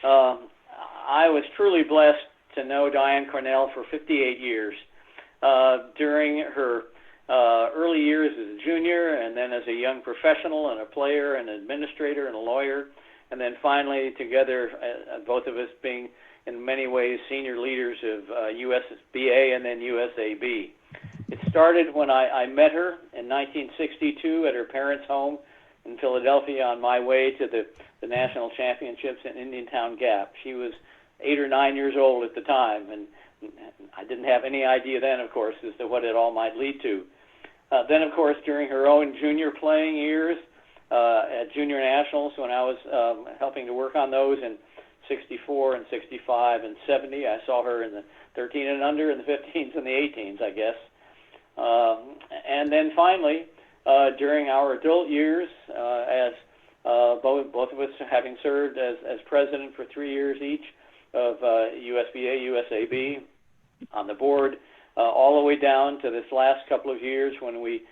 I was truly blessed to know Diane Cornell for 58 years. During her early years as a junior, and then as a young professional and a player and an administrator and a lawyer, and then finally together, both of us being in many ways senior leaders of USBA and then USAB. It started when I met her in 1962 at her parents' home in Philadelphia on my way to the national championships in Indiantown Gap. She was 8 or 9 years old at the time, and I didn't have any idea then, of course, as to what it all might lead to. Then, of course, during her own junior playing years at junior nationals, when I was helping to work on those in 64 and 65 and 70, I saw her in the 13 and under and the 15s and the 18s, I guess. And then finally, during our adult years, as both of us having served as president for 3 years each of USBA, USAB, on the board, all the way down to this last couple of years when we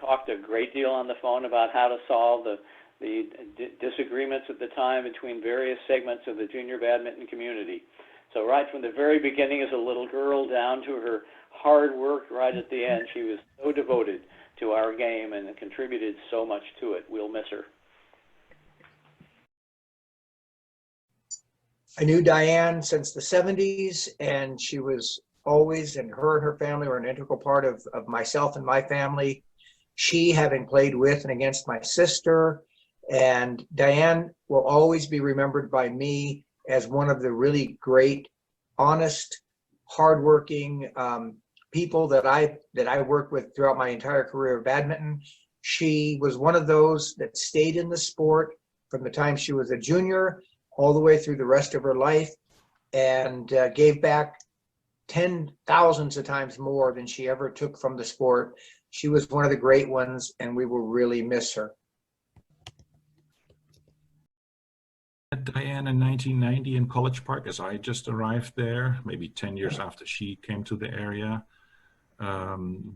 talked a great deal on the phone about how to solve the disagreements at the time between various segments of the junior badminton community. So right from the very beginning as a little girl down to her hard work right at the end, she was so devoted to our game and contributed so much to it. We'll miss her. I knew Diane since the 70s, and she was always, and her family were an integral part of myself and my family. She having played with and against my sister, and Diane will always be remembered by me as one of the really great, honest, hardworking people that I worked with throughout my entire career of badminton. She was one of those that stayed in the sport from the time she was a junior all the way through the rest of her life, and gave back 10,000s of times more than she ever took from the sport. She was one of the great ones, and we will really miss her. Met Diane in 1990 in College Park, as I just arrived there, maybe 10 years after she came to the area.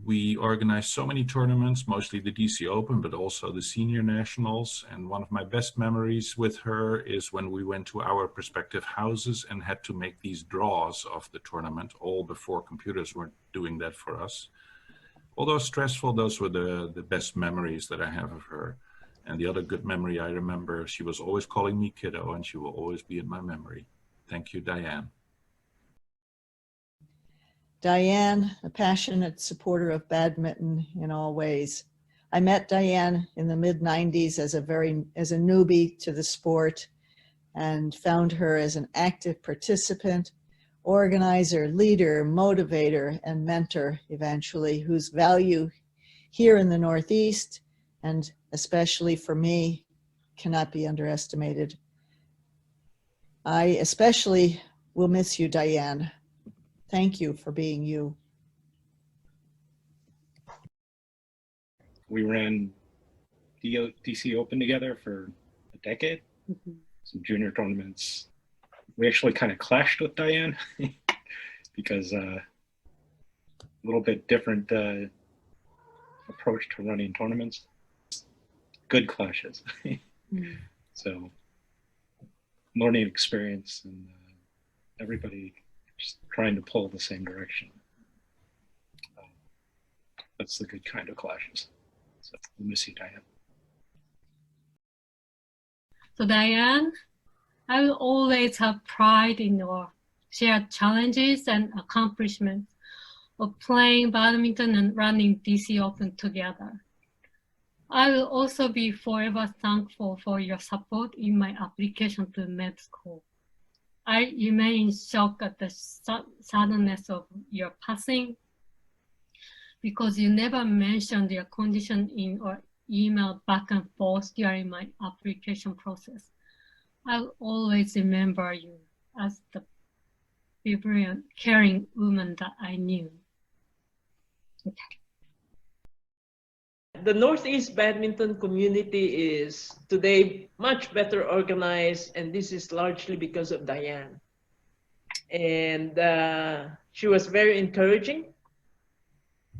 We organized so many tournaments, mostly the DC Open, but also the Senior Nationals. And one of my best memories with her is when we went to our respective houses and had to make these draws of the tournament, all before computers were doing that for us. Although stressful, those were the best memories that I have of her. And the other good memory I remember, she was always calling me kiddo, and she will always be in my memory. Thank you, Diane. Diane, a passionate supporter of badminton in all ways. I met Diane in the mid-90s as a newbie to the sport, and found her as an active participant, organizer, leader, motivator, and mentor eventually, whose value here in the Northeast, and especially for me, cannot be underestimated. I especially will miss you, Diane. Thank you for being you. We ran DC Open together for a decade, some junior tournaments. We actually kind of clashed with Diane because a little bit different approach to running tournaments. Good clashes. So learning experience, and everybody just trying to pull the same direction. That's the good kind of clashes. So we'll miss you, Diane. So Diane, I will always have pride in your shared challenges and accomplishments of playing badminton and running DC Open together. I will also be forever thankful for your support in my application to med school. I remain in shock at the suddenness of your passing, because you never mentioned your condition in or email back and forth during my application process. I'll always remember you as the vibrant, caring woman that I knew. Okay. The Northeast badminton community is today much better organized, and this is largely because of Diane. And she was very encouraging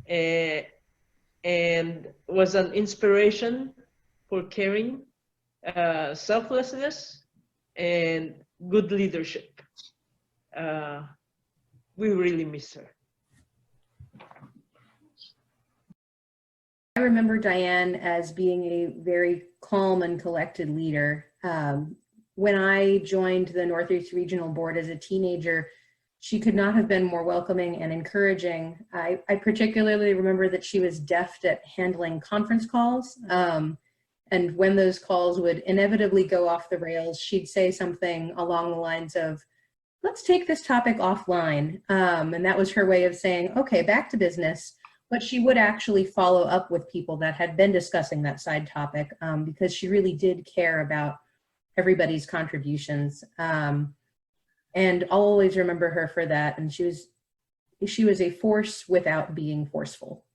and was an inspiration for caring, selflessness, and good leadership. We really miss her. I remember Diane as being a very calm and collected leader. When I joined the Northeast Regional Board as a teenager, she could not have been more welcoming and encouraging. I particularly remember that she was deft at handling conference calls. And when those calls would inevitably go off the rails, she'd say something along the lines of, let's take this topic offline. And that was her way of saying, okay, back to business. But she would actually follow up with people that had been discussing that side topic because she really did care about everybody's contributions. And I'll always remember her for that. And she was a force without being forceful.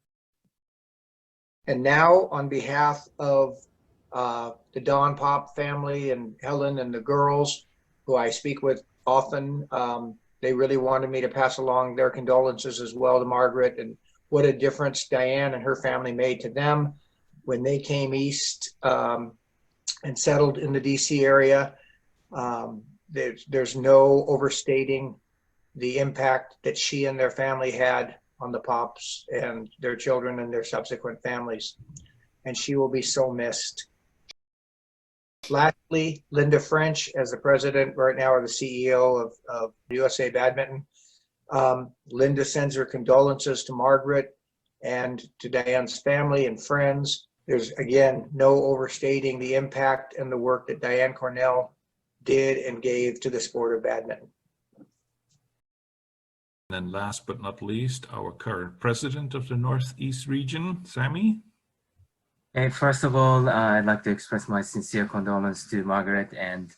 And now, on behalf of the Don Paup family and Helen and the girls, who I speak with often, they really wanted me to pass along their condolences as well to Margaret, and what a difference Diane and her family made to them when they came east and settled in the DC area. There's no overstating the impact that she and their family had on the Paups and their children and their subsequent families. And she will be so missed. Lastly, Linda French, as the president right now, or the CEO of USA Badminton. Linda sends her condolences to Margaret and to Diane's family and friends. There's, again, no overstating the impact and the work that Diane Cornell did and gave to the sport of badminton. And then last but not least, our current president of the Northeast region, Sami. Hey, first of all, I'd like to express my sincere condolence to Margaret and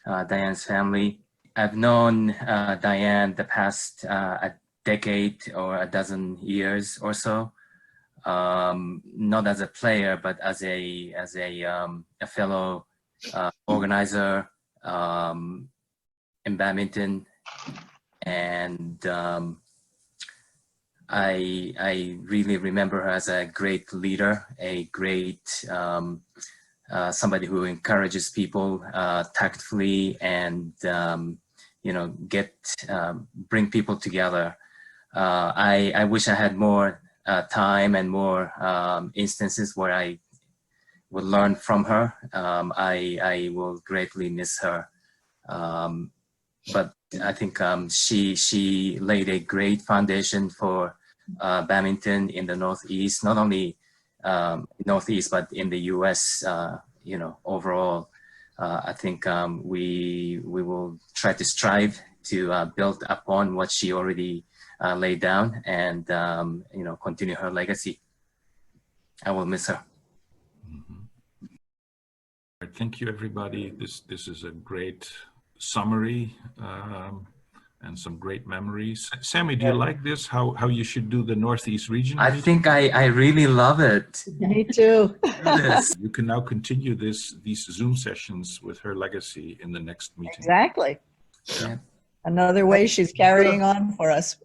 Diane's family. I've known Diane the past a decade or a dozen years or so, not as a player, but as a fellow organizer in badminton. And I really remember her as a great leader, a great somebody who encourages people tactfully and bring people together. I wish I had more time and more instances where I would learn from her. I will greatly miss her. But I think she laid a great foundation for badminton in the Northeast, not only Northeast, but in the US, overall. I think we will try to strive to build upon what she already laid down and, continue her legacy. I will miss her. Mm-hmm. Thank you, everybody. This is a great summary and some great memories. Sami, do you like this? How you should do the Northeast region? I think I really love it. Me too. You can now continue these Zoom sessions with her legacy in the next meeting. Exactly. Yeah. Another way she's carrying on for us.